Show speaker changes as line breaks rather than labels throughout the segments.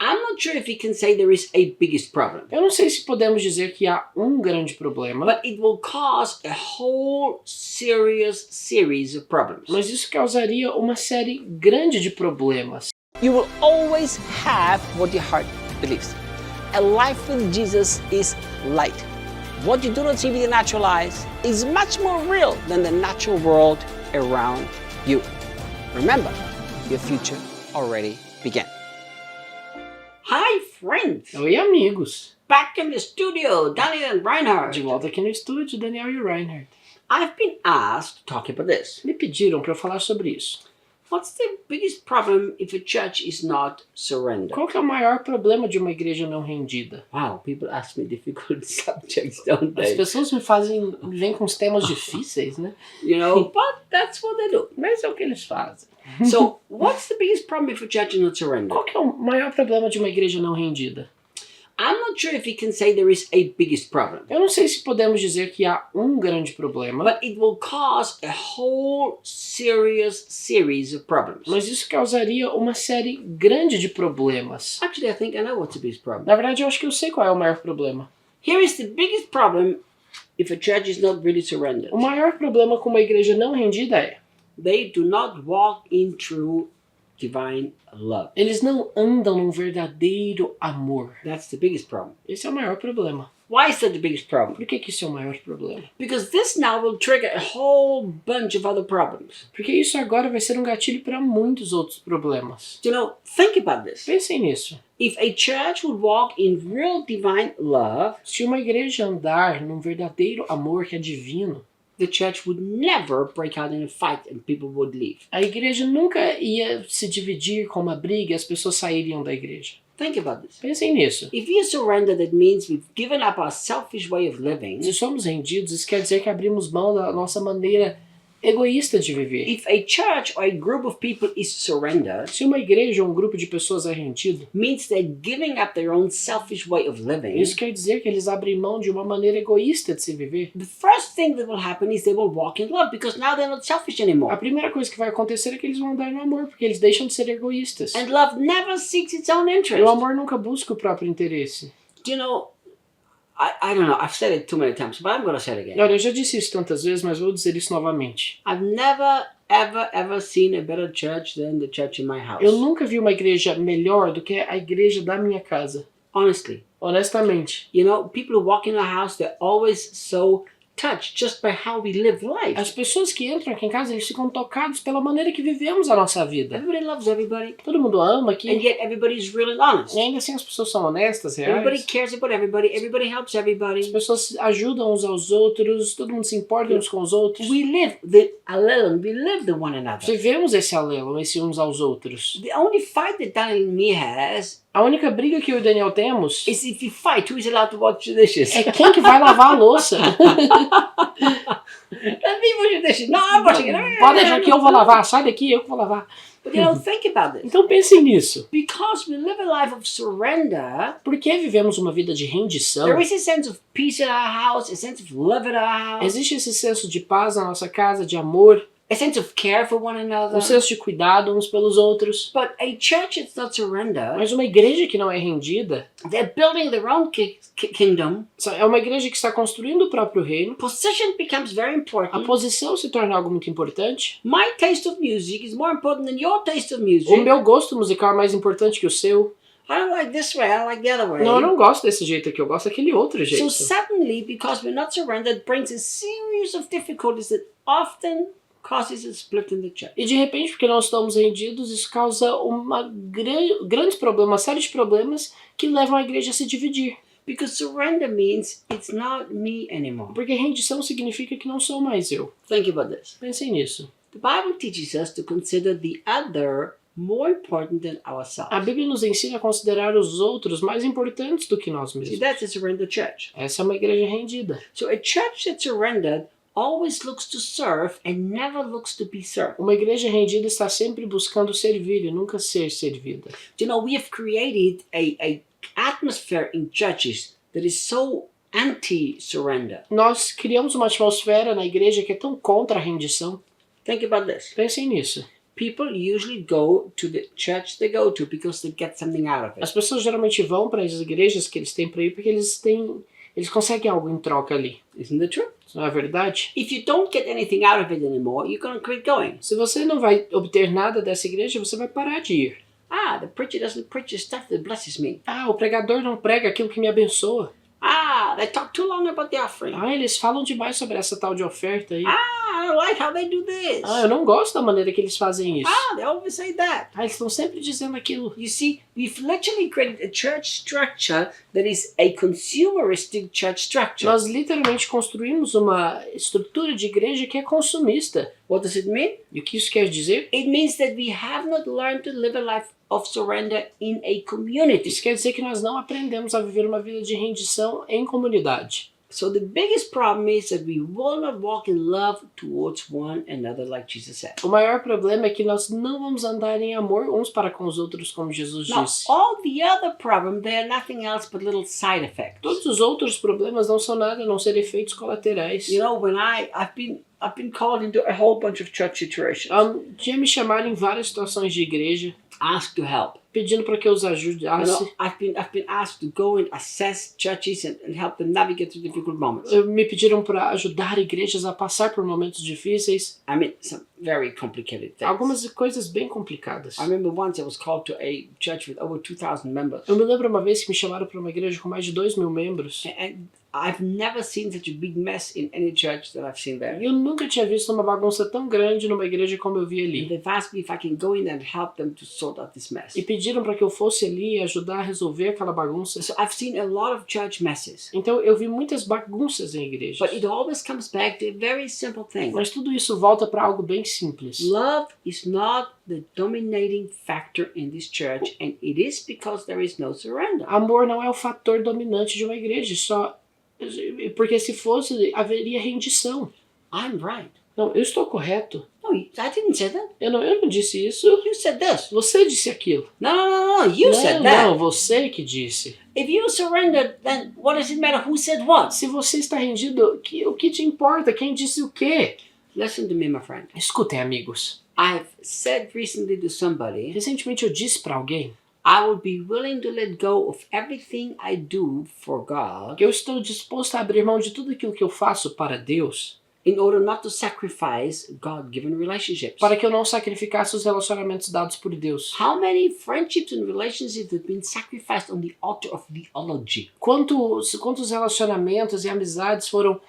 I'm not sure if we can say there is a biggest problem.
Eu não sei se podemos dizer que há um grande problema,
But it will cause a whole serious series of problems.
mas isso causaria uma série grande de problemas.
You will always have what your heart believes. A life with Jesus is light. What you do not see with your natural eyes is much more real than the natural world around you. Remember, your future already began.
Hi friends!
Oi, amigos!
Back in the studio, Daniel and Reinhard.
De volta aqui no estúdio, Daniel e o Reinhard.
I've been asked to talk about this.
Me pediram para eu falar sobre isso.
What's the biggest problem if a church is not surrendered?
Qual que é o maior problema de uma igreja não rendida?
Wow, people ask me difficult subjects, don't
As
they?
pessoas vêm com os temas difíceis, né?
You know, but that's what they do.
Mas é o que eles fazem.
So, what's the biggest problem if a church is not surrendered?
Qual que é o maior problema de uma igreja não rendida?
I'm not sure if we can say there is a biggest problem.
Eu não sei se podemos dizer que há um grande problema,
But it will cause a whole serious series of problems.
mas isso causaria uma série grande de problemas.
Actually, I think I know what's the biggest problem.
Na verdade, eu acho que eu sei qual é o maior problema.
Here is the biggest problem if a church is not really surrendered.
O maior problema com uma igreja não rendida é:
They do not walk in true divine love.
eles não andam num verdadeiro amor.
That's the biggest problem.
Esse é o maior problema.
Why is that the biggest problem?
Por que isso é o maior problema?
Because this now will trigger a whole bunch of other problems.
Porque isso agora vai ser um gatilho para muitos outros problemas.
You know, think about this.
Pensem nisso.
If a church would walk in real divine love,
Se uma igreja andar num verdadeiro amor que é divino,
the church would never break out in a fight and people would leave.
a igreja nunca ia se dividir com uma briga e as pessoas sairiam da igreja.
Think about this.
Pensem nisso.
If we are surrendered, that means we've given up our selfish way of living.
Se somos rendidos, isso quer dizer que abrimos mão da nossa maneira egoísta de viver.
If a church or a group of people is surrendered,
Se uma igreja ou um grupo de pessoas é rendido,
means they're giving up their own selfish way of living.
isso quer dizer que eles abrem mão de uma maneira egoísta de se viver.
The first thing that will happen is they will walk in love because now they're not selfish
A
anymore.
primeira coisa que vai acontecer é que eles vão andar no amor, porque eles deixam de ser egoístas.
And love never seeks its own
E o
interest.
amor nunca busca o próprio interesse.
You know, I don't know, I've said it too many times, but I'm going to say it again.
Olha, eu já disse isso tantas vezes, mas vou dizer isso novamente.
I've never, ever seen a better church than the church in my house.
Eu nunca vi uma igreja melhor do que a igreja da minha casa.
Honestly.
Honestamente.
You know, people who walk in our house, they're always so touched just by how we live life.
As pessoas que entram aqui em casa, eles ficam tocados pela maneira que vivemos a nossa vida.
Everybody loves everybody,
Todo mundo ama
and
aqui.
yet everybody's real and honest.
E ainda assim as pessoas são honestas,
Everybody
reais.
cares about everybody helps
As
everybody.
pessoas ajudam uns aos outros, todo mundo se importa uns com os outros.
We live the alone, we live the one another.
Vivemos esse alelo, esse uns aos outros.
The only fight that Daniel and me has
A única briga que eu e o Daniel temos
is if we fight, who is allowed to wash the dishes?
é quem que vai lavar a louça.
Let me wash the dishes. No, I'm washing it.
Pode deixar que eu vou lavar, sai daqui, eu que vou lavar.
But you know, think about this.
Então pensem nisso.
Because we live a life of surrender,
Porque vivemos uma vida de rendição,
there is a sense of peace in our house, a sense of love in our house,
existe esse senso de paz na nossa casa, de amor,
a sense of care for one another.
um senso de cuidado uns pelos outros.
But a church that's not surrendered,
Mas uma igreja que não é rendida
they're building their own kingdom.
é uma igreja que está construindo o próprio reino.
Position becomes very
A
important.
posição se torna algo muito importante.
My taste of music is more important than your taste of music.
O meu gosto musical é mais importante que o seu.
I don't like this way, I like the other way.
Não, eu não gosto desse jeito aqui, eu gosto daquele outro
So
jeito.
suddenly, because we're not surrendered, brings a series of difficulties that often causes a split in the church.
E de repente, porque não estamos rendidos, isso causa grande problema, uma série de problemas que levam a igreja a se dividir.
Because surrender means it's not me anymore.
Porque rendição significa que não sou mais eu.
Think about this.
Pensem nisso.
The Bible teaches us to consider the other more important than ourselves.
A Bíblia nos ensina a considerar os outros mais importantes do que nós
See,
mesmos.
that's a surrendered church.
Essa é uma igreja rendida.
So a church that's surrendered always looks to serve and never looks to be served.
Uma igreja rendida está sempre buscando servir e nunca ser servida.
You know, we have created a atmosphere in churches that is so anti-surrender.
Nós criamos uma atmosfera na igreja que é tão contra a rendição.
Think about this.
Pensem nisso.
People usually go to the church they go to because they get something out of
As
it.
pessoas geralmente vão para as igrejas que eles têm para ir porque eles conseguem algo em troca ali.
Isn't it true?
Isso não é verdade?
If you don't get anything out of it anymore, you're going to quit going.
Se você não vai obter nada dessa igreja, você vai parar de ir.
The preacher doesn't preach the stuff that blesses me.
O pregador não prega aquilo que me abençoa.
They talk too long about the offering.
Eles falam demais sobre essa tal de oferta aí.
I don't like how they do this.
Eu não gosto da maneira que eles fazem isso.
They always say that.
Eles estão sempre dizendo aquilo.
You see, we've literally created a church structure that is a consumeristic church structure.
Nós literalmente construímos uma estrutura de igreja que é consumista.
What does it mean?
E o que isso quer dizer?
It means that we have not learned to live a life of surrender in a community.
Isso quer dizer que nós não aprendemos a viver uma vida de rendição em comunidade.
So the biggest problem is that we will not walk in love towards one another like Jesus said.
O maior problema é que nós não vamos andar em amor uns para com os outros, como Jesus
Now,
disse.
all the other problems, they are nothing else but little side effects.
Todos os outros problemas não são nada a não ser efeitos colaterais.
You know, when I've been called into a whole bunch of church situations,
Já me chamaram em várias situações de igreja,
asked to help.
pedindo para que eu os
You
ajudasse.
know, I've been asked to go and assess churches and help them navigate through difficult moments.
Me pediram para ajudar igrejas a passar por momentos difíceis.
I mean, some very complicated things.
Algumas coisas bem complicadas.
I remember once I was called to a church with over 2,000 members.
Eu me lembro uma vez que me chamaram para uma igreja com mais de 2.000 membros.
And I've never seen such a big mess in any church that I've seen there.
Eu nunca tinha visto uma bagunça tão grande numa igreja como eu vi
And
ali.
they've asked me if I can go in and help them to sort out this mess.
E pediram para que eu fosse ali e ajudar a resolver aquela bagunça.
So I've seen a lot of church messes.
Então eu vi muitas bagunças em igrejas.
But it always comes back to a very simple thing.
Mas tudo isso volta para algo bem simples.
Love is not the dominating factor in this church, and it is because there is no surrender.
Amor não é o fator dominante de uma igreja, só porque se fosse haveria rendição.
I'm right.
Não, eu estou correto.
No, I didn't say that.
Eu não disse isso.
You said this.
Você disse aquilo.
No. You said that.
Não, você que disse.
If you surrendered, then what does it matter who said what?
Se você está rendido, o que te importa? Quem disse o quê?
Listen to me, my friend.
Escutem, amigos.
I've said recently to somebody,
Recentemente eu disse para alguém
I would be willing to let go of everything I do for God
que eu estou disposto a abrir mão de tudo aquilo que eu faço para Deus,
in order not to sacrifice God-given relationships.
para que eu não sacrificasse os relacionamentos dados por Deus.
How many friendships and relationships have been sacrificed on the altar of theology?
Quantos relacionamentos e amizades foram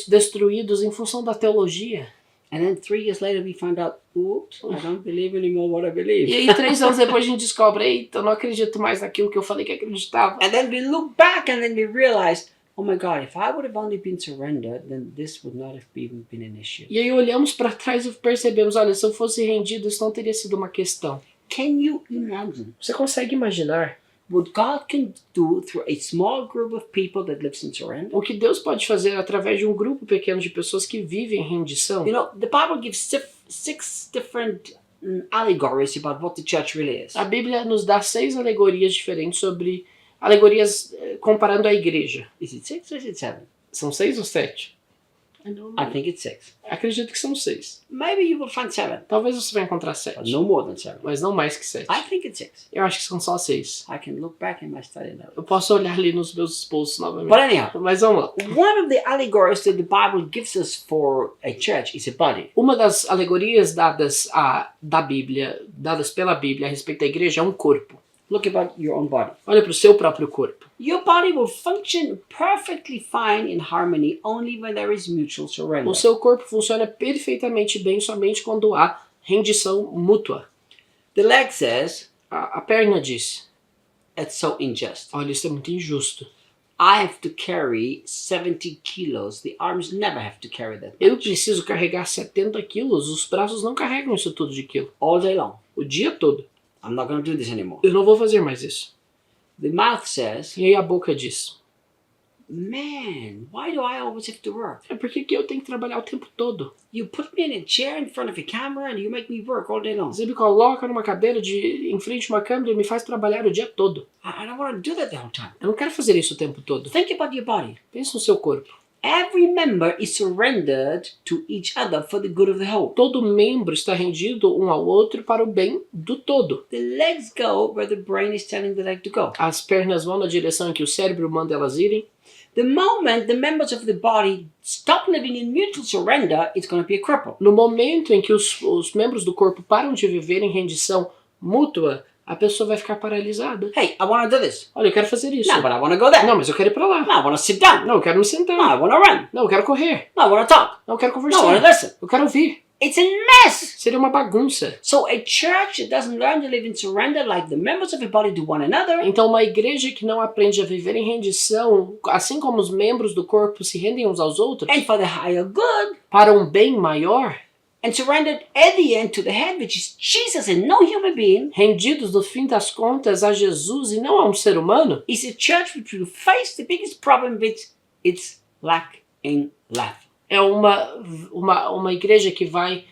destruídos em função da teologia?
And then 3 years later we find out, oops, I don't believe anymore what I believe.
E aí 3 anos depois a gente descobre, eita, eu não acredito mais naquilo que eu falei que acreditava.
And then we look back and then we realize, oh my God, if I would have only been surrendered, then this would not have even been an issue.
E aí olhamos para trás e percebemos, olha, se eu fosse rendido, isso não teria sido uma questão.
Can you imagine
Você consegue imaginar
what God can do through a small group of people that lives in surrender?
o que Deus pode fazer através de um grupo pequeno de pessoas que vivem em rendição?
You know, the Bible gives 6 different allegories about what the church really is.
A Bíblia nos dá 6 alegorias diferentes sobre alegorias comparando a igreja.
Is it 6 or is it 7?
São 6 ou 7?
I think it's 6.
Acredito que são 6.
Maybe you will find 7,
Talvez você vai encontrar
but
7,
no more than 7.
mas não mais que 7.
I think it's 6.
Eu acho que são só 6.
I can look back in my study notes.
Eu posso olhar ali nos meus posts novamente.
But anyhow,
Mas vamos lá.
one of the allegories that the Bible gives us for a church is a body.
Uma das alegorias dadas pela Bíblia a respeito da igreja é um corpo.
Look about your own body.
Olha para o seu próprio corpo.
Your body will function perfectly fine in harmony only when there is mutual surrender.
O seu corpo funciona perfeitamente bem somente quando há rendição mútua.
The leg says,
A perna diz,
it's so unjust.
olha, isso é muito injusto.
I have to carry 70 kilos. The arms never have to carry that
Eu
much.
preciso carregar 70 quilos, os braços não carregam isso tudo de quilo.
All day long.
O dia todo.
I'm not going to do this anymore.
Eu não vou fazer mais isso.
The mouth says,
E aí a boca diz,
man, why do I always have to work?
é porque que eu tenho que trabalhar o tempo todo.
You put me in a chair in front of a camera and you make me work all day long.
Você me coloca numa cadeira em frente a uma câmera e me faz trabalhar o dia todo.
I don't want to do that the whole time.
Eu não quero fazer isso o tempo todo.
Think about your body.
Pensa no seu corpo.
every member is surrendered to each other for the good of the whole.
Todo membro está rendido um ao outro para o bem do todo.
The legs go where the brain is telling the leg to go.
As pernas vão na direção em que o cérebro manda elas irem.
The moment the members of the body stop living in mutual surrender, it's going to be a cripple.
No momento em que os membros do corpo param de viver em rendição mútua, a pessoa vai ficar paralisada.
Hey, I want to do this.
Olha, eu quero fazer isso.
No, but I want to go there.
Não, mas eu quero ir pra lá.
No, I want to sit down.
Não, eu quero me sentar.
No, I want to run.
Não, eu quero correr.
No, I want to talk.
Não, eu quero
No, I want to
conversar.
listen.
Eu quero ouvir.
It's a mess.
Seria uma bagunça.
So a church that doesn't learn to live in surrender like the members of a body do one another,
Então, uma igreja que não aprende a viver em rendição, assim como os membros do corpo se rendem uns aos outros,
and for the higher good,
para um bem maior,
and surrendered at the end to the head, which is Jesus and no human being,
rendidos no fim das contas a Jesus e não a um ser humano,
is a church which will face the biggest problem with its lack in love.
é uma igreja que vai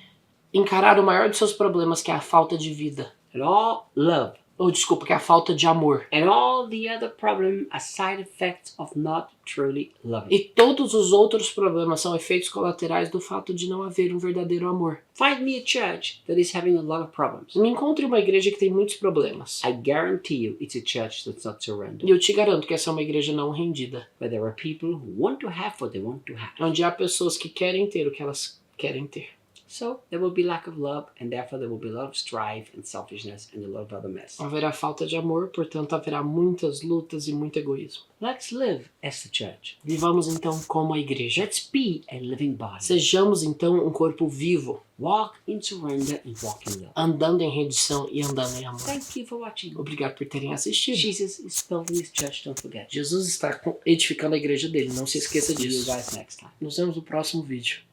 encarar o maior dos seus problemas, que é a falta de vida.
And all love.
Ou, desculpa, que é a falta de amor.
And all the other problems are side effects of not truly loving.
E todos os outros problemas são efeitos colaterais do fato de não haver um verdadeiro amor.
Find me a church that is having a lot of problems.
Me encontre uma igreja que tem muitos problemas.
I guarantee you it's a church that's not surrendered.
E eu te garanto que essa é uma igreja não rendida.
Where there are people who want to have what they want to have.
Onde há pessoas que querem ter o que elas querem ter.
So there will be lack of love, and therefore there will be a lot of strife and selfishness and a lot of other mess.
Haverá falta de amor, portanto haverá muitas lutas e muito egoísmo.
Let's live as the church.
Vivamos então como a igreja.
Let's be a living body.
Sejamos então um corpo vivo,
Walk in surrender and walk in love.
andando em rendição e andando em amor.
Thank you for watching.
Obrigado por terem assistido.
Jesus is building his church, don't forget.
Jesus está edificando a igreja dele, não se esqueça
See you
disso.
guys next time.
Nos vemos no próximo vídeo.